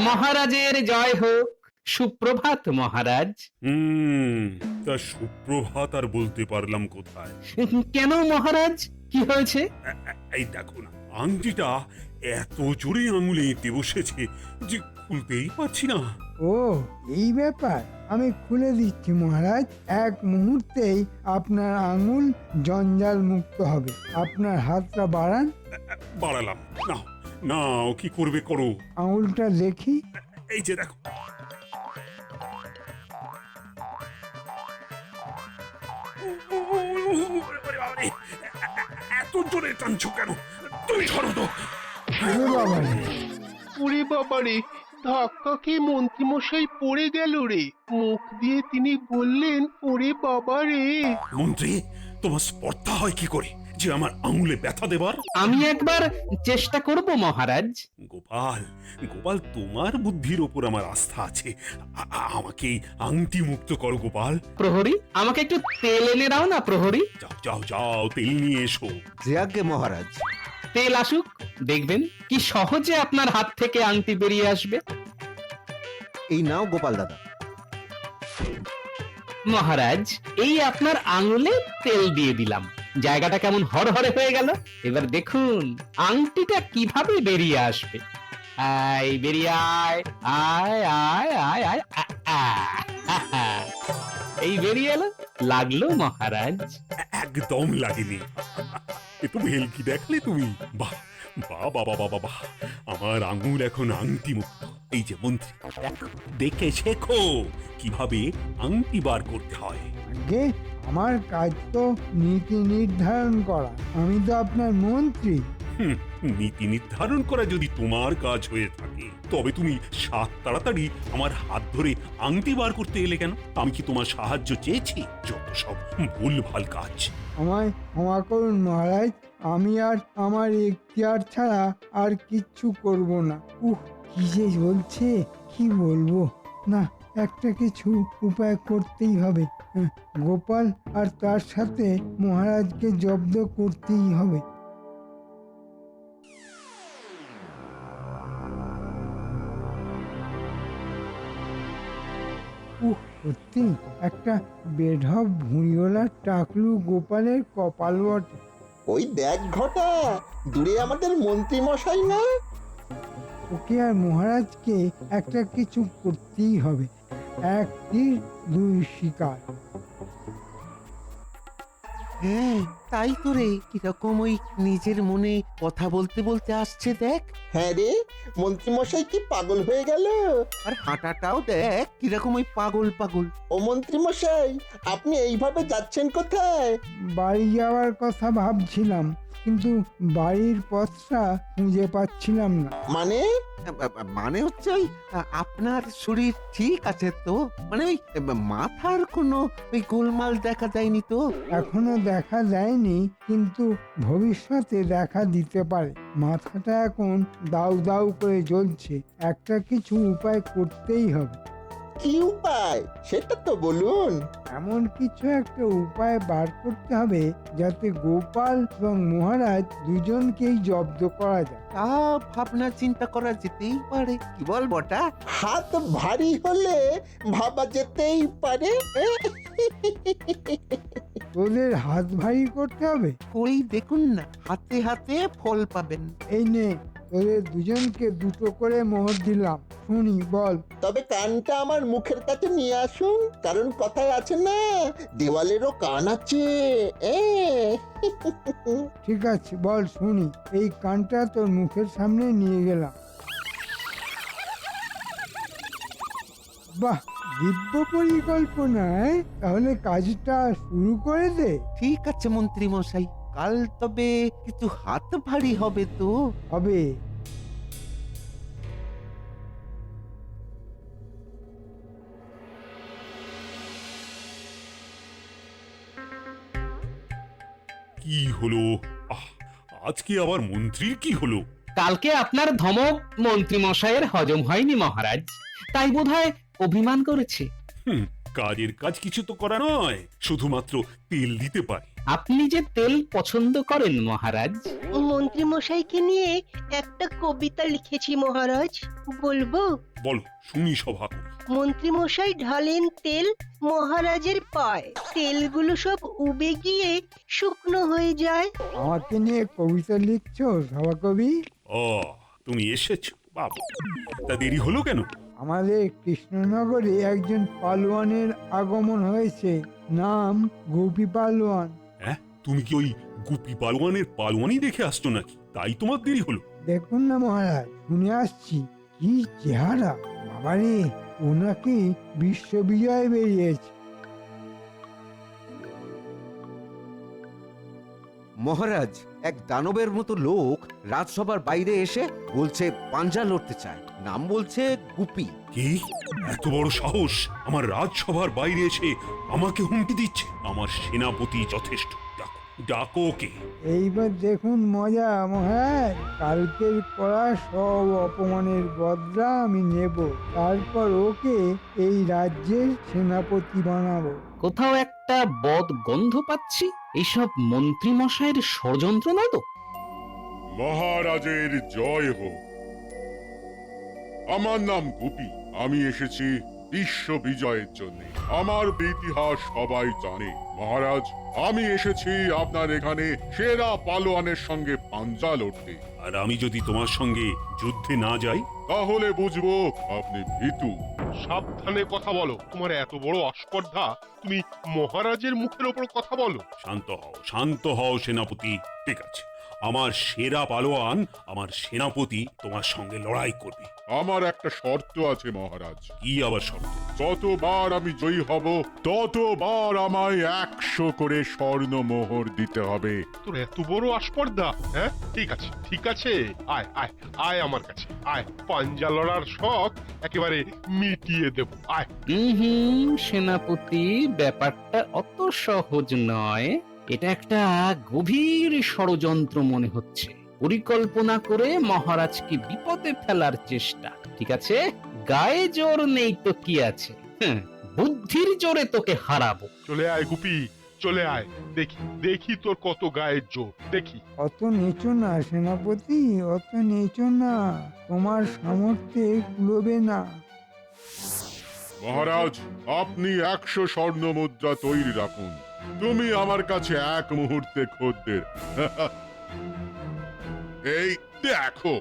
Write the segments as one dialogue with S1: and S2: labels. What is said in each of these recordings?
S1: মহারাজের জয় হোক। সুপ্রভাত মহারাজ।
S2: তা সুপ্রভাত আর বলতে পারলাম কোথায়?
S1: কেন মহারাজ, কি হয়েছে?
S2: এই দেখো না, আংটিটা এত জোরে আঙুলে এঁটে বসেছে যে খুলতেই পারছি না।
S3: ও, এই ব্যাপার। আমি খুলে দিচ্ছি মহারাজ। এক মুহূর্তেই আপনার আঙুল জঞ্জাল মুক্ত হবে। আপনার হাতটা বাড়ান।
S2: বাড়ালাম না, না ও কি করবে করো।
S3: আঙুলটা দেখি।
S2: এই যে দেখো। ওরে বাবারে, এত জোরে টানছো কেন? তুমি সরো তো।
S3: আরে বাবা রে!
S4: ওরে বাবারে, ধাক্কা খেয়ে মন্ত্রীমশাই পড়ে গেল রে। মুখ দিয়ে তিনি বললেন, ওরে বাবারে।
S2: মন্ত্রী, তোমার স্পর্ধা হয় কি করে যে আমার আঙুলে ব্যথা দেবার?
S1: আমি একবার চেষ্টা করব মহারাজ।
S2: গোপাল, গোপাল, তোমার বুদ্ধির ওপর আমার আস্থা আছে। আমাকে এই আংটি মুক্ত করো গোপাল।
S1: প্রহরী, আমাকে একটু তেল এনে দাও না প্রহরী।
S2: যাও যাও যাও, তেল নিয়ে এসো।
S5: যে আজ্ঞে মহারাজ।
S1: তেল আসুক, দেখবেন কি সহজে আপনার হাত থেকে আংটি বেরিয়ে আসবে।
S5: এই নাও গোপাল দাদা।
S1: মহারাজ, এই আপনার আঙুলে তেল দিয়ে দিলাম। জায়গাটা কেমন হরহরে হয়ে গেল। এবার দেখুন আংটিটা কিভাবে বেরিয়ে আসবে। আয় বেরিয়ে আয়, আয় আয় আয় আয় আ। এই বেরিয়ে এলো। লাগলো মহারাজ?
S2: একদম লাগেনি। এ তো ভেলকি দেখলে তুমি? বাহ বাহ বাবা বাবা বাহ, আমার আঙুল এখন আংটি মুক্ত। এই যে মন্ত্রী, দেখো, দেখে শেখো কিভাবে আংটি বার করতে হয়।
S3: আগে আমার কাজ তো নীতি নির্ধারণ করা। আমি তো আপনার মন্ত্রী।
S2: নীতি নির্ধারণ করা যদি তোমার কাজ হয়ে থাকে, তবে তুমি সাত তাড়াতাড়ি আমার হাত ধরে আংটি বার করতে এলে কেন? আমি কি তোমার সাহায্য চেয়েছি? যত সব ভুলভাল কাজ।
S3: আমায় ক্ষমা করুন মহারাজ। আমি আর আমার এখতিয়ার ছাড়া আর কিচ্ছু করব না। কি যে বলছে, কি বলবো। না, একটা কিছু উপায় করতেই হবে। গোপাল আর তার সাথে মহারাজকে জব্দ করতেই হবে। সত্যি একটা বেঢপ ভুঁড়িওয়ালা টাকলু গোপালের কপাল বটে।
S6: ওই দেখ ঘটা, দূরে আমাদের মন্ত্রী মশাই না?
S3: ওকে আর মহারাজকে একটা কিছু করতেই হবে। এক তীর দুই শিকার।
S7: হ্যাঁ, তাই তো রে। কিরকম ওই নিজের মনে কথা বলতে বলতে আসছে দেখ।
S6: হ্যাঁ রে, মন্ত্রী মশাই কি পাগল হয়ে গেল?
S7: আর হাঁটাটাও দেখ কিরকম ওই পাগল পাগল।
S6: ও মন্ত্রী মশাই, আপনি এইভাবে যাচ্ছেন কোথায়?
S3: বাড়ি যাওয়ার কথা ভাবছিলাম, কিন্তু বাড়ির পথটা খুঁজে পাচ্ছিলাম না।
S6: মানে?
S7: মানে হচ্ছে ওই আপনার শরীর ঠিক আছে তো? মানে ওই মাথার কোনো ওই গোলমাল দেখা যায়নি তো?
S3: এখনো দেখা যায়নি, কিন্তু ভবিষ্যতে দেখা দিতে পারে। মাথাটা এখন দাউ দাউ করে জ্বলছে। একটা কিছু উপায় করতেই হবে।
S6: কি উপায় সেটা তো বলুন।
S3: এমন কিছু একটা উপায় বার করতে হবে যাতে গোপাল এবং মহারাজ দুজনকেই জব্দ করা যায়।
S7: তা ভাবনা চিন্তা করা যেতেই পারে, কি বল বটা?
S6: হাত ভারী হলে ভাবা যেতেই পারে।
S3: তোদের হাত ভারী করতে হবে।
S7: করেই দেখুন না, হাতে হাতে ফল পাবেন।
S3: এই নে, তোদের দুজনকে দুটো করে মোহর দিলাম। শুনি, বল।
S6: তবে কানটা আমার মুখের কাছে নিয়ে আসুন, কারণ কথায় আছে না, দেওয়ালেরও কান আছে।
S3: ঠিক আছে, বল শুনি। এই কানটা তোর মুখের সামনে নিয়ে গেলাম। বাহ, দিব্য পরিকল্পনায়। তাহলে কাজটা শুরু করে দে।
S7: ঠিক আছে মন্ত্রী মশাই, কাল তবে কিছু হাত ভারী হবে তো?
S3: হবে।
S2: কি হলো? আজকে আবার মন্ত্রীর কি হলো?
S1: কালকে আপনার ধমক মন্ত্রী মশাইয়ের হজম হয়নি মহারাজ, তাই বোধহয় অভিমান করেছে।
S2: কাজের কাজ কিছু তো করা নয়, শুধুমাত্র তেল দিতে পারে।
S1: আপনি যে তেল পছন্দ করেন মহারাজ।
S8: মন্ত্রী মশাইকে নিয়ে একটা কবিতা লিখেছি মহারাজ, বলবো?
S2: বল শুনি সভা।
S8: মন্ত্রী মশাই ঢালেন তেল মহারাজের পায়, তেলগুলো সব উবে গিয়ে শুকনো হয়ে যায়।
S3: আমাকে নিয়ে কবিতা লিখছো সভাকবি?
S2: ও তুমি এসেছো বাবু, তা দেরি হলো কেন?
S3: আমাদের কৃষ্ণনগরে একজন পালোয়ানের আগমন হয়েছে, নাম গোপী পালোয়ান।
S2: হ্যাঁ, তুমি কি ওই গুপি পালোয়ানের পালোয়ানি দেখে আসছো নাকি, তাই তোমার দেরি হলো?
S3: দেখুন না মহারাজ, শুনে আসছি, কি চেহারা! বাবারে, ওনাকে বিশ্ববিজয় বেরিয়েছে।
S5: মহারাজ, এক দানবের মতো লোক রাজসভার বাইরে এসে বলছে পাঞ্জা লড়তে চায়, নাম বলছে গুপি।
S2: কি এত বড় সাহস আমার রাজসভার বাইরে এসে আমাকে হুমকি দিচ্ছে? আমার সেনাপতি যথেষ্ট, ডাকো ডাকো ওকে।
S3: এইবার দেখুন মজা মহারাজ, কালকের করা সব অপমানের বদলা আমি নেব, তারপর ওকে এই রাজ্যের সেনাপতি বানাবো।
S1: কোথাও একটা বদ গন্ধ পাচ্ছি, এইসব মন্ত্রী মশাইয়ের ষড়যন্ত্র না তো?
S9: মহারাজের জয় হোক। আমার নাম গোপী, আমি এসেছি বিশ্ব বিজয়ের জন্য। আমার ইতিহাস সবাই জানে মহারাজ, আমি এসেছি আপনার এখানে সেরা পালোয়ানের সঙ্গে পাঞ্জা লড়তে।
S2: আর আমি যদি তোমার সঙ্গে যুদ্ধে না যাই?
S9: তাহলে বুঝবো আপনি ভীতু।
S4: সাবধানে কথা বলো, তোমার এত বড় আস্পর্ধা, তুমি মহারাজের মুখের ওপর কথা বলো।
S2: শান্ত হও সেনাপতি। ঠিক আছে, আমার সেরা পালোয়ান, আমার সেনাপতি তোমার সঙ্গে লড়াই করবে।
S9: আমার একটা শর্ত আছে মহারাজ।
S2: কি আবার শর্ত?
S9: যতবার আমি জয়ী হব ততবার আমায় 100 করে স্বর্ণ মোহর দিতে হবে।
S4: তোর এত বড় আস্পর্ধা? হ্যাঁ, ঠিক আছে ঠিক আছে, আয় আয় আয় আমার কাছে আয়, পাঞ্জা লড়ার শখ একেবারে মিটিয়ে দেব, আয়।
S1: সেনাপতি, ব্যাপারটা অত সহজ নয়। এটা একটা গভীর ষড়যন্ত্র মনে হচ্ছে, পরিকল্পনা করে মহারাজকে বিপদে ফেলার চেষ্টা। ঠিক আছে, গায়ে জোর নেই তো কি আছে, বুদ্ধির জোরে তোকে হারাবো।
S4: চলে আয় গুপি, চলে আয়, দেখি দেখি তোর কত গায়ের জোর, দেখি।
S3: অত নিচু না সেনাপতি, অত নিচু না, তোমার সামর্থ্যে কুলোবে না।
S9: মহারাজ, আপনি 100 স্বর্ণ মুদ্রা তৈরি রাখুন। তুমি আমার কাছে এক মুহূর্তে খদ্দের। এই দেখো।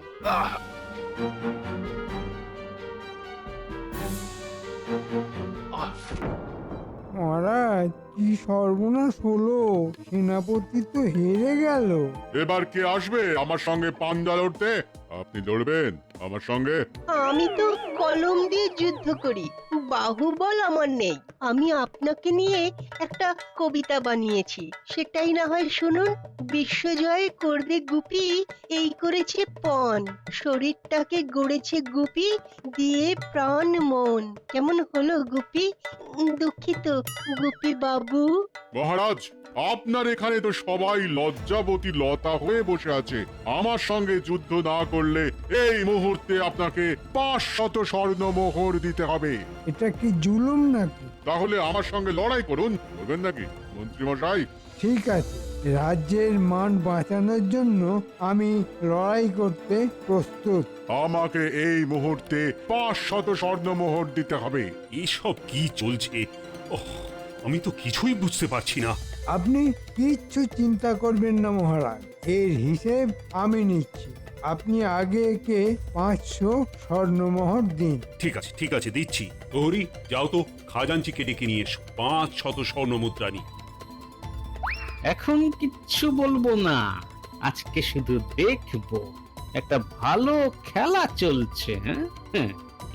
S3: মহারাজ, কি সর্বনাশ হলো! সেনাপতি তো হেরে গেল।
S9: এবার কে আসবে আমার সঙ্গে পাঞ্জা লড়তে? আপনি লড়বেন আমার সঙ্গে?
S8: আমি তো কলম দিয়ে যুদ্ধ করি, বাহুবল আমার নেই। আমি আপনাকে নিয়ে একটা কবিতা বানিয়েছি, সেটাই না হয় শুনুন। বিশ্বজয় করবে গুপি, এই করেছে পণ, শরীরটাকে গড়েছে গুপি, দিয়ে প্রাণ মন। কেমন হলো গুপি? দুঃখিত গুপি বাবু।
S9: মহারাজ, আপনার এখানে তো সবাই লজ্জাবতী লতা হয়ে বসে আছে। আমার সঙ্গে যুদ্ধ না করলে এই মুহূর্তে আপনাকে 500 স্বর্ণ মোহর দিতে হবে।
S3: এটা কি জুলুম নাকি?
S9: তাহলে আমার সঙ্গে লড়াই করুন, করবেন নাকি মন্ত্রী মশাই?
S3: ঠিক আছে, রাজ্যের মান বাঁচানোর জন্য আমি লড়াই করতে প্রস্তুত।
S9: আমাকে এই মুহূর্তে 500 স্বর্ণ মোহর দিতে হবে।
S2: এসব কি চলছে? আমি তো কিছুই বুঝতে পারছি না।
S3: আপনি কিচ্ছু চিন্তা করবেন না মহারাজ, এর হিসেব আমি নিচ্ছি। আপনি আগে একে 500 স্বর্ণমোহর দিন।
S2: ঠিক আছে দিচ্ছি। প্রহরী, যাও তো খাজাঞ্চিকে ডেকে নিয়ে এসো, 500 স্বর্ণ মুদ্রা নিয়ে।
S1: এখন কিচ্ছু বলবো না, আজকে শুধু দেখবো একটা ভালো খেলা চলছে।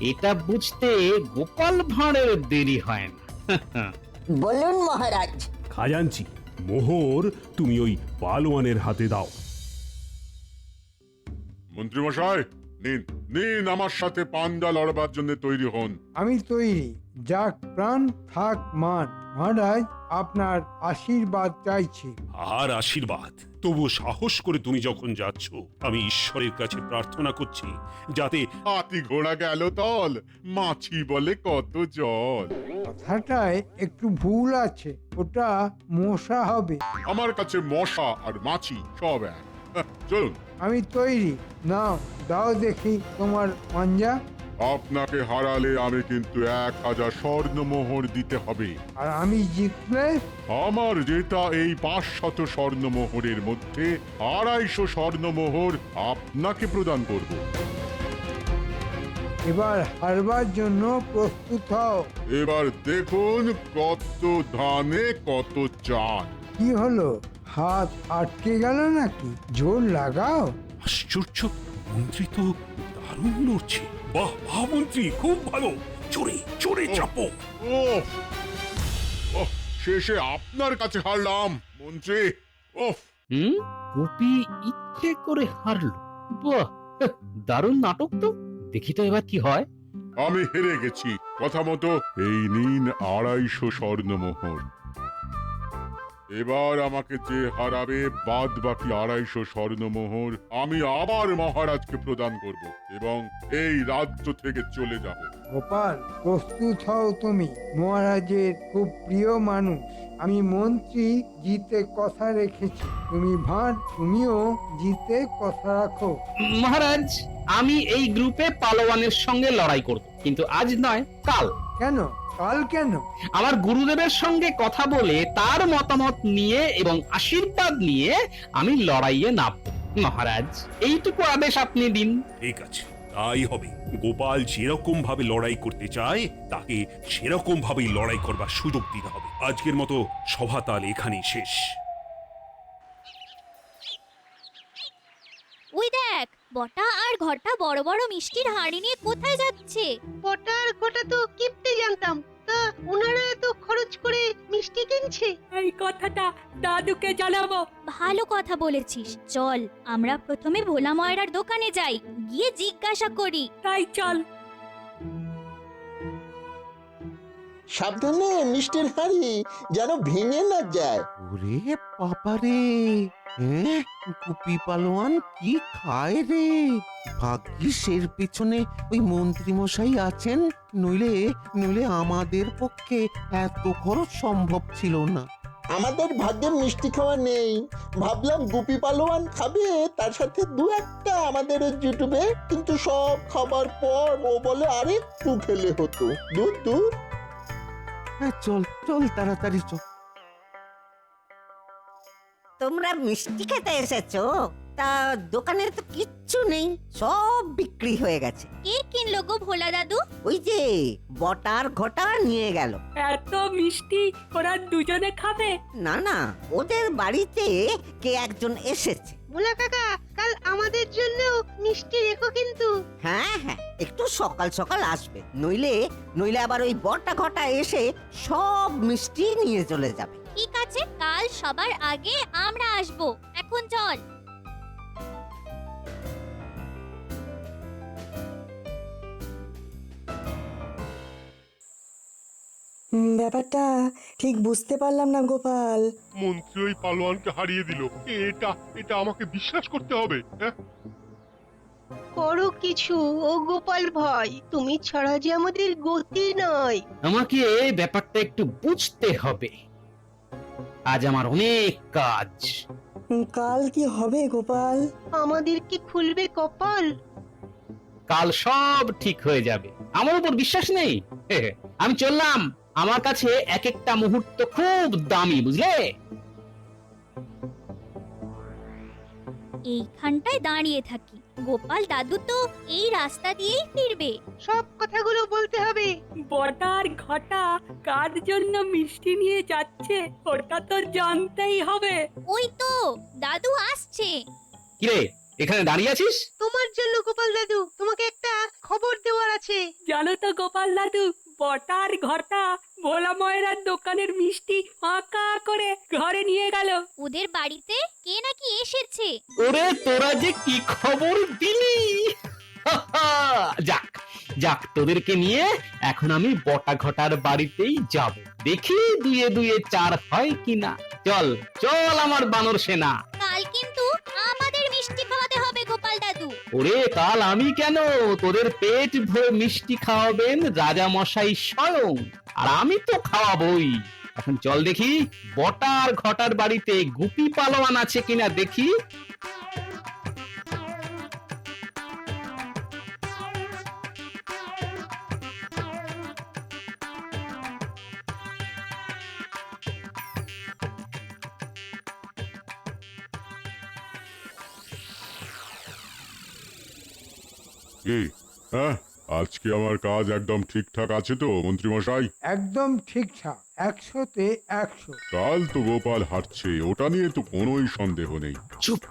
S1: এটা বুঝতে গোপাল ভাঁড়ের দেরি হয় না।
S10: বলুন মহারাজ।
S2: খাজাঞ্চি, মোহর তুমি ওই পালোয়ানের হাতে দাও।
S9: মন্ত্রী মশাই, নিন নিন আমার সাথে পাঞ্জা লড়বার জন্য তৈরি হন।
S3: আমি তৈরি। যাক প্রাণ থাক মান। মহারাজ, আপনার আশীর্বাদ চাইছি।
S2: আর আশীর্বাদ, তবু সাহস করে তুমি যখন যাচ্ছ, আমি ঈশ্বরের কাছে প্রার্থনা করছি যাতে
S9: হাতি ঘোড়া গেল তল, মাছি বলে কত জল।
S3: কথাটায় একটু ভুল আছে, ওটা মশা হবে।
S9: আমার কাছে মশা আর মাছি সব এক। চলুন।
S3: আমি তৈরি। নাও, দাও দেখি তোমার পাঞ্জা।
S9: আপনাকে হারালে আমি কিন্তু 1000 স্বর্ণমোহর দিতে হবে।
S3: আর আমি জিতলে
S9: আমার জেতা এই 500 স্বর্ণমোহরের মধ্যে 250 স্বর্ণমোহর আপনাকে প্রদান করব।
S3: এবার হারবার জন্য প্রস্তুত হও।
S9: এবার দেখুন কত ধানে কত চাল।
S3: কি হলো, হাত আটকে গেল নাকি? জোর লাগাও।
S2: আশ্চর্য, মন্ত্রী তো দারুণ লড়ছে। বাহ বাহ মন্ত্রী, খুব ভালো, চড়ে চড়ে চাপো।
S9: ওফ! ওহ, শেষে আপনার কাছে হারলাম মন্ত্রী। ওফ!
S1: গোপী ইচ্ছে করে হারলো। বাহ, দারুণ নাটক তো। দেখি তো এবার কি হয়।
S9: আমি হেরে গেছি। কথা মতো এই নিন 250 স্বর্ণমোহর। এবার আমাকে যে হারাবে বাদ বাকি 250 স্বর্ণমোহর আমি আবার মহারাজকে প্রদান করব এবং এই রাজ্য থেকে চলে যাব।
S3: গোপাল, প্রস্তুত হও তুমি। মহারাজের খুব প্রিয় মানুষ। আমি মন্ত্রী, জিতে কথা রেখেছি। তুমি ভাঁড়, তুমিও জিতে কথা রাখো।
S1: মহারাজ, আমি এই গ্রুপে পালোয়ানের সঙ্গে লড়াই করব, কিন্তু আজ নয়, কাল।
S3: কেন? কাল কেন?
S1: আমার গুরুদেবের সঙ্গে কথা বলে তার মতামত নিয়ে এবং আশীর্বাদ নিয়ে আমি লড়াইয়ে নামব। মহারাজ, এইটুকু আদেশ আপনি দিন।
S2: ঠিক আছে, তাই হবে। গোপাল যেরকম ভাবে লড়াই করতে চায় তাকে সেরকম ভাবেই লড়াই করবার সুযোগ দিতে হবে। আজকের মতো সভা তাল এখানেই শেষ।
S11: ওই দেখ, বটা আর ঘটা বড় বড় মিষ্টির হাঁড়ি নিয়ে কোথায় যাচ্ছে?
S8: পটার গোটা তো কিপতে জানতাম, তা ওনারা এত খরচ করে মিষ্টি কিনছে।
S11: এই কথাটা দাদুকে জানাবো। ভালো কথা বলেছিস, চল আমরা প্রথমে ভোলা ময়রার দোকানে যাই, গিয়ে জিজ্ঞাসা করি। তাই চল।
S6: সাবধানে মিষ্টির হাড়ি যেন ভেঙে না যায়।
S7: ওরে বাবারে, হ্যাঁ, গুপি পালোয়ান কি খায় রে? ভাগ্যিস এর পেছনে ওই মন্ত্রী মশাই আছেন, নইলে নইলে আমাদের পক্ষে এত খরচ সম্ভব ছিল না।
S6: আমাদের ভাগ্যে মিষ্টি খাওয়া নেই। ভাবলাম গুপি পালোয়ান খাবে, তার সাথে দু একটা আমাদেরও জুটবে, কিন্তু সব খাবার পর ও বলে আরেকটু খেলে হতো। দূর দূর।
S7: হ্যাঁ, চল চল তাড়াতাড়ি চল।
S10: তোমরা মিষ্টি খেতে এসেছো? তা দোকানে তো কিচ্ছু নেই, সব বিক্রি হয়ে গেছে।
S11: কে কিনলো গো ভোলা দাদু?
S10: ওই যে বটার ঘটা নিয়ে গেল।
S11: এত মিষ্টি ওরা দুজনে খাবে?
S10: না না, ওদের বাড়িতে কে একজন এসেছে।
S8: ভোলা কাকা, কাল আমাদের জন্য মিষ্টি রেখো কিন্তু।
S10: হ্যাঁ হ্যাঁ, একটু সকাল সকাল আসবে, নইলে নইলে আবার ওই বটা ঘটা এসে সব মিষ্টি নিয়ে চলে যাবে।
S11: ঠিক আছে, কাল সবার আগে আমরা আসবো। এখন চল।
S12: ব্যাপারটা ঠিক বুঝতে পারলাম না গোপাল।
S4: মন্ত্রী ওই পালোয়ানকে হারিয়ে দিল। এটা এটা আমাকে বিশ্বাস করতে হবে? হ্যাঁ,
S8: করো কিছু ও গোপাল ভাই, তুমি ছাড়া যে আমাদের গতি নয়।
S1: আমাকে ব্যাপারটা একটু বুঝতে হবে। আজ আমার অনেক কাজ।
S12: কাল কি হবে গোপাল?
S8: আমাদের কি খুলবে কপাল?
S1: কাল সব ঠিক হয়ে যাবে। আমার উপর বিশ্বাস নেই? আমি চললাম। আমার কাছে এক একটা মুহূর্ত খুব দামি, বুঝলে?
S11: এইখানটায় দাঁড়িয়ে থাকি। গোপাল দাদু তো এই রাস্তা দিয়েই ফিরবে।
S8: সব কথাগুলো বলতে হবে।
S11: বটার ঘটা কার জন্য মিষ্টি নিয়ে যাচ্ছে ওটা তো জানতেই হবে। ওই তো দাদু আসছে।
S1: কিরে, এখানে দাঁড়িয়ে আছিস?
S8: তোমার জন্য গোপাল দাদু, তোমাকে একটা খবর দেওয়ার আছে।
S11: জানো তো গোপাল দাদু, বটার ঘটা ভোলা ময়রার দোকানের মিষ্টি আঁকা করে ঘরে নিয়ে গেল। ওদের বাড়িতে কে নাকি এসেছে।
S1: ওরে তোরা যে কি খবর দিলি! যাক, তোদেরকে নিয়ে এখন আমি বটা ঘটার বাড়িতেই যাব, দেখি দুয়ে দুয়ে চার হয় কিনা। চল চল আমার বানর সেনা।
S11: কাল কিন্তু আমাদের মিষ্টি খাওয়াতে হবে গোপাল দাদু।
S1: ওরে কাল আমি কেন, তোদের পেট ভরে মিষ্টি খাওয়াবেন রাজা মশাই স্বয়ং, আর আমি তো খাওয়াবই। এখন চল দেখি বটা আর ঘটার বাড়িতে গুপি পালোয়ান আছে কিনা দেখি।
S9: কি হ্যাঁ, আজকে আমার কাজ একদম ঠিকঠাক আছে তো মন্ত্রীমশাই?
S3: একদম ঠিকঠাক, 100-তে 100।
S9: কাল তো গোপাল হারছে, ওটা নিয়ে তো কোনোই সন্দেহ নেই।
S1: চুপ,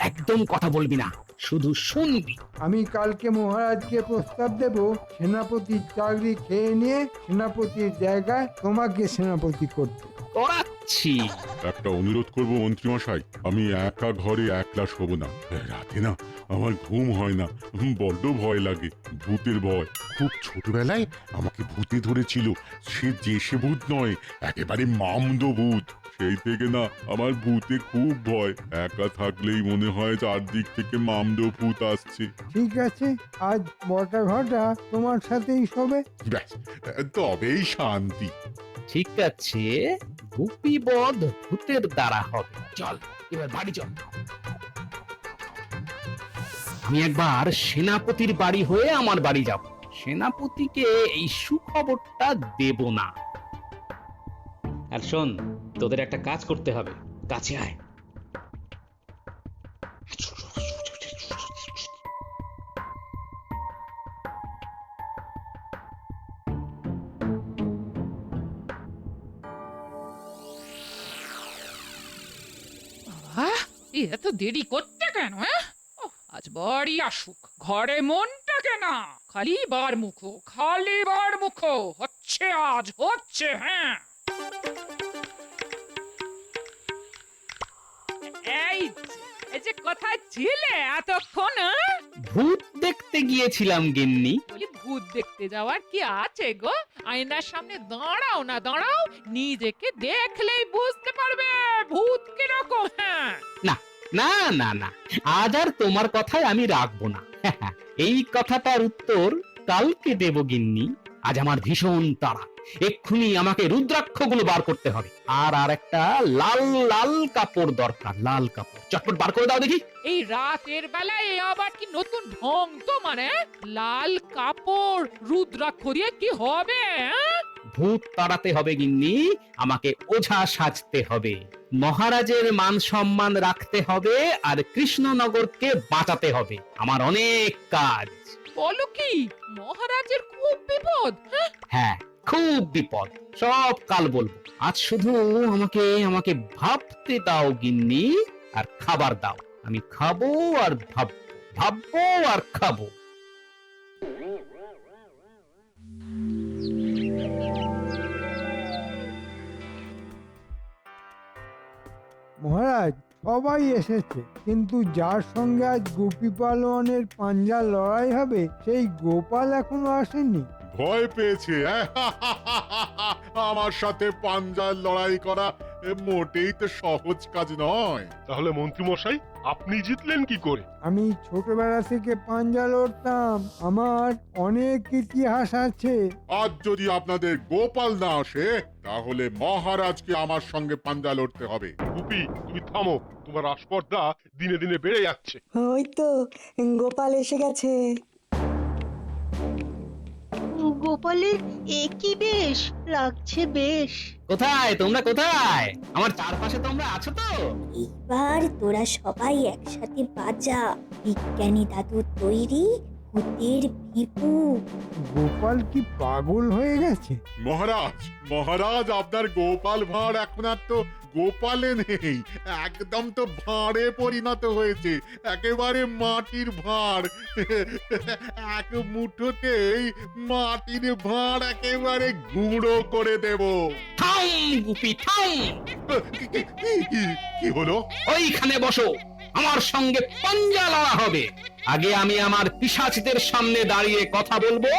S1: একদম কথা বলবি না, শুধু শুনবি।
S3: আমি কালকে মহারাজকে প্রস্তাব দেব, সেনাপতির চাকরি খেয়ে নিয়ে সেনাপতির জায়গায় তোমাকে সেনাপতি করতে।
S1: করাচ্ছি।
S9: একটা অনুরোধ করব মন্ত্রীমশাই, আমি একা ঘরে একলা শোবো না। রাতে না আমার ঘুম হয় না, বড্ড ভয় লাগে, ভূতের ভয়। খুব ছোটবেলায় আমাকে ভূতে ধরেছিল, সে ভূত নয়, একেবারে মামদো ভূত। সেই থেকে না আমার ভূতে খুব ভয়, একা থাকলেই মনে হয় চারদিক থেকে মামদো ভূত আসছে।
S3: ঠিক আছে, আজ বটা ঘটা তোমার সাথেই শোবে।
S9: ব্যাস, তবেই শান্তি।
S1: ঠিক আছে, গুপি বধ ভূতের দ্বারা হবে। চল এবার বাড়ি চল। আমি একবার সেনাপতির বাড়ি হয়ে আমার বাড়ি যাব, সেনাপতিকে এই সুখবরটা দেব না। আর শোন, তোদের একটা কাজ করতে হবে, কাছে আয়।
S13: এত দেরি করতে কেন? আজ বাড়ি আসুক, ঘরে মনটা কেন? খালি বার মুখো, খালি বার মুখো হচ্ছে, আজ হচ্ছে। হ্যাঁ, এই যে কোথায় ছিলে এতক্ষণ?
S1: ভূত দেখতে গিয়েছিলাম গিন্নি।
S13: বলি, ভূত দেখতে যাওয়ার কি আছে গো? আয়নার সামনে দাঁড়াও না, দাঁড়াও, নিজেকে দেখলেই বুঝতে পারবে ভূত কিরকম। হ্যাঁ,
S1: না না না না, আজ আর তোমার কথায় আমি রাখবো না। এই কথাটার উত্তর কালকে দেব গিন্নি। আজ আমার ভীষণ তাড়া, এক্ষুনি আমাকে রুদ্রাক্ষগুলো বার করতে হবে। আর একটা লাল লাল কাপড় দরকার, লাল কাপড়। চটপট বার করে দাও দেখি।
S13: এই রাতের বেলায় আবার কি নতুন ঢং তো? মানে লাল কাপড় রুদ্রাক্ষ দিয়ে কি হবে?
S1: ভূত তাড়াতে হবে গিন্নি, আমাকে ওঝা সাজতে হবে, মহারাজের মান সম্মান রাখতে হবে, আর কৃষ্ণনগরকে বাঁচাতে হবে। আমার অনেক কাজ।
S13: বলো কি, মহারাজের খুব বিপদ?
S1: হ্যাঁ, খুব বিপদ, সব কাল বলবো। আজ শুধু আমাকে ভাবতে দাও গিন্নি, আর খাবার দাও। আমি খাবো আর ভাববো, ভাববো আর খাবো।
S3: মহারাজ, সবাই এসেছে, কিন্তু যার সঙ্গে আজ গুপি পালোয়ানের পাঞ্জা লড়াই হবে সেই গোপাল এখনো আসেনি।
S9: ভয় পেয়েছে আমার সাথে পাঞ্জার লড়াই করা মোটেই তো সহজ কাজ নয়।
S4: তাহলে মন্ত্রীমশাই, আপনি জিতলেন কি করে?
S3: আমি ছোটবেলা থেকে পাঞ্জা লড়তাম, আমার অনেক ইতিহাস আছে।
S9: আজ যদি আপনাদের গোপাল না আসে তাহলে মহারাজকে আমার সঙ্গে পাঞ্জা লড়তে হবে।
S4: গুপি, তুমি থামো, তোমার আসপর্দা দিনে দিনে বেড়ে যাচ্ছে।
S12: ওই তো গোপাল এসে গেছে।
S8: গোপালের একই বেশ, লাগছে বেশ।
S1: কোথায় তোমরা, কোথায়? আমার চারপাশে তোমরা আছো তো?
S11: এবার তোরা সবাই একসাথে বাজা, বিজ্ঞানী দাদু তৈরি, ভূতের ভিপু।
S3: গোপাল কি পাগল হয়ে গেছে?
S9: মহারাজ আপনার গোপাল ভাঁড় এখন আর তো গোপালে নেই, একদম তো ভাঁড়ে পরিণত হয়েছে, একেবারে মাটির ভাঁড়। এক মুঠোতেই মাটির ভাঁড় একেবারে গুঁড়ো করে দেব।
S1: থাম গুপি, থাম।
S9: কি হলো?
S1: ওইখানে বসো। আমার সঙ্গে পাঞ্জা লড়া হবে। আগে আমি আমার পিশাচদের সামনে দাঁড়িয়ে কথা বলবো,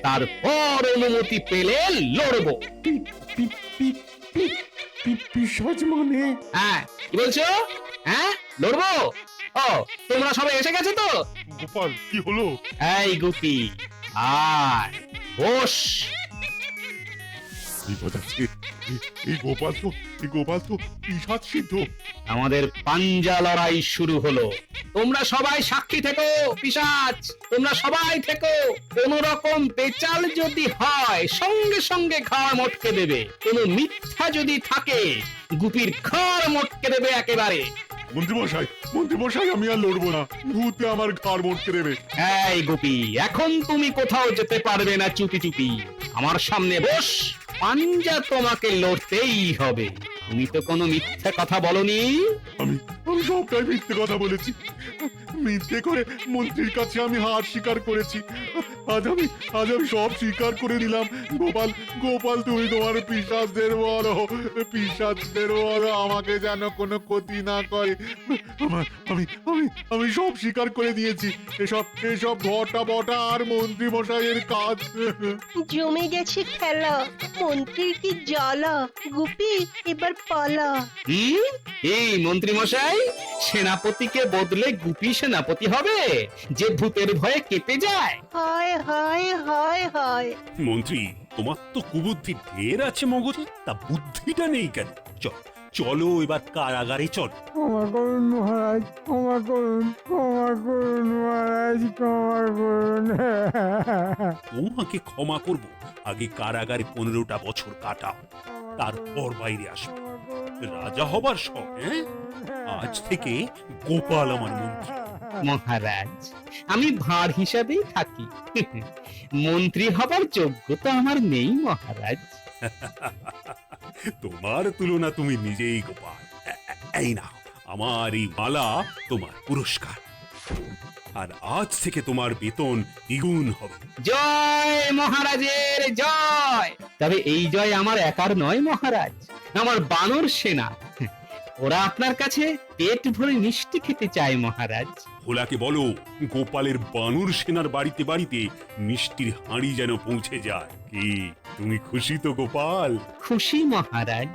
S1: তারপর অনুমতি পেলে লড়বো।
S2: পিশাচ মানে?
S1: হ্যাঁ, কি বলছো? হ্যাঁ, লড়বো? ও, তোমরা সবাই এসে গেছো তো?
S4: গোপাল কি হলো?
S1: এই গুপি, আয় বস।
S9: বিপদ আছে। এই গোপাল তো পিশাচ সিদ্ধ।
S1: আমাদের পাঞ্জা লড়াই শুরু হলো। তোমরা সবাই সাক্ষী থেকো, পিশাচ তোমরা সবাই থেকো। কোন রকম পেচাল যদি হয় সঙ্গে সঙ্গে ঘাড় মটকে দেবে। কোন মিথ্যা যদি থাকে গুপির ঘাড় মটকে দেবে একেবারে।
S9: মন্ত্রীমশাই আমি আর লড়বো না, ভূতে আমার ঘাড় মটকে দেবে।
S1: এই গুপি, এখন তুমি কোথাও যেতে পারবে না চুপি চুপি। আমার সামনে বস, পাঞ্জা তোমাকে লড়তেই হবে। তুমি তো কোনো মিথ্যা কথা বলনি।
S9: আমি সবটাই মিথ্যে কথা বলেছি। মিথ্যে করে মন্ত্রীর কাছে আমি হার স্বীকার করেছি। আজ আমি সব স্বীকার করে নিলাম। গোপাল তুমি তোমার পিশাচদের বলো, আমাকে যেন কোনো ক্ষতি না করে। আমি সব স্বীকার করে দিয়েছি। এসব ঘটা বটা আর মন্ত্রী মশাইয়ের কাজ।
S8: জমে গেছে খেলা, মন্ত্রীর কি জ্বালা। গুপি এবার পালা।
S1: এই মন্ত্রী মশাই, সেনাপতিকে বদলে গুপি সেনাপতি হবে যে ভূতের ভয়ে কেঁপে যায়?
S8: হায় হায় হায় হায়।
S2: মন্ত্রী, তোমার তো কুবুদ্ধি ঢের আছে মগজে, তা বুদ্ধিটা নেই কেন? চলো এবার কারাগারে চল।
S3: ক্ষমা করুন মহারাজ, ক্ষমা করুন মহারাজ, ক্ষমা করুন।
S2: তোমাকে ক্ষমা করব, আগে কারাগারে 15টা বছর কাটাও, তারপর বাইরে আসবে। রাজা হবার শখ? আজ থেকে গোপাল আমার মন্ত্রী।
S1: মহারাজ, আমি ভাঁড় হিসাবেই থাকি। মন্ত্রী হবার যোগ্যতা আমার নেই মহারাজ।
S2: তোমার তুলনা তুমি নিজেই গোপাল। এই না, আমার এই মালা তোমার পুরস্কার, আর আজ থেকে তোমার বেতন দ্বিগুণ হবে।
S1: জয় মহারাজের জয়। তবে এই জয় আমার একার নয় মহারাজ, আমার বানর সেনা। ওরা আপনার কাছে পেট ভরে মিষ্টি খেতে চায় মহারাজ।
S2: ভোলাকে বলো গোপালের বানর সেনার বাড়িতে বাড়িতে মিষ্টির হাঁড়ি যেন পৌঁছে যায়। কি তুমি খুশি তো গোপাল?
S1: খুশি মহারাজ।